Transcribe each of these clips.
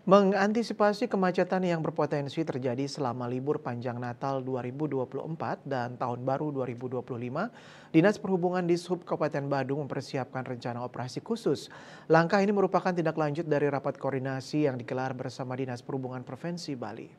Mengantisipasi kemacetan yang berpotensi terjadi selama libur panjang Natal 2024 dan Tahun Baru 2025, Dinas Perhubungan di Sub Kabupaten Badung mempersiapkan rencana operasi khusus. Langkah ini merupakan tindak lanjut dari rapat koordinasi yang digelar bersama Dinas Perhubungan Provinsi Bali.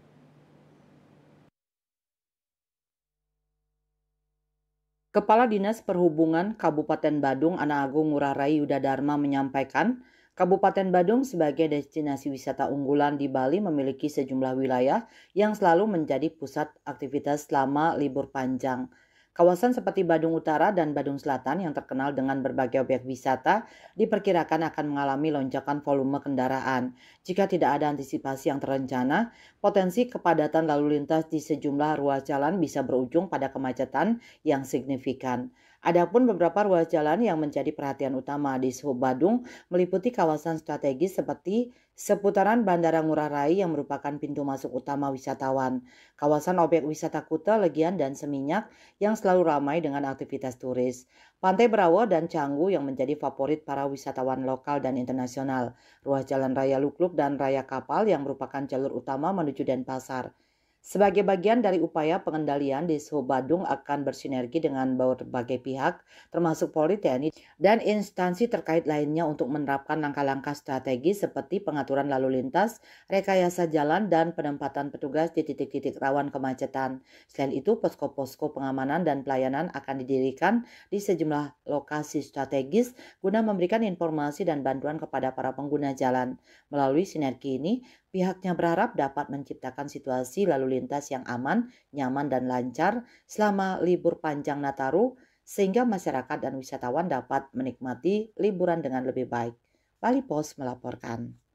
Kepala Dinas Perhubungan Kabupaten Badung Ana Agung Ngurah Rai Yuda Dharma menyampaikan, Kabupaten Badung sebagai destinasi wisata unggulan di Bali memiliki sejumlah wilayah yang selalu menjadi pusat aktivitas selama libur panjang. Kawasan seperti Badung Utara dan Badung Selatan yang terkenal dengan berbagai objek wisata diperkirakan akan mengalami lonjakan volume kendaraan. Jika tidak ada antisipasi yang terencana, potensi kepadatan lalu lintas di sejumlah ruas jalan bisa berujung pada kemacetan yang signifikan. Adapun beberapa ruas jalan yang menjadi perhatian utama di Sub Badung meliputi kawasan strategis seperti seputaran Bandara Ngurah Rai yang merupakan pintu masuk utama wisatawan, kawasan objek wisata Kuta, Legian, dan Seminyak yang selalu ramai dengan aktivitas turis, Pantai Berawa dan Canggu yang menjadi favorit para wisatawan lokal dan internasional, ruas jalan Raya Lukluk dan Raya Kapal yang merupakan jalur utama menuju Denpasar. Sebagai bagian dari upaya pengendalian, Dishub Badung akan bersinergi dengan berbagai pihak, termasuk Polri, TNI, dan instansi terkait lainnya untuk menerapkan langkah-langkah strategis seperti pengaturan lalu lintas, rekayasa jalan, dan penempatan petugas di titik-titik rawan kemacetan. Selain itu, posko-posko pengamanan dan pelayanan akan didirikan di sejumlah lokasi strategis guna memberikan informasi dan bantuan kepada para pengguna jalan. Melalui sinergi ini, pihaknya berharap dapat menciptakan situasi lalu lintas yang aman, nyaman, dan lancar selama libur panjang Nataru, sehingga masyarakat dan wisatawan dapat menikmati liburan dengan lebih baik. Bali Post melaporkan.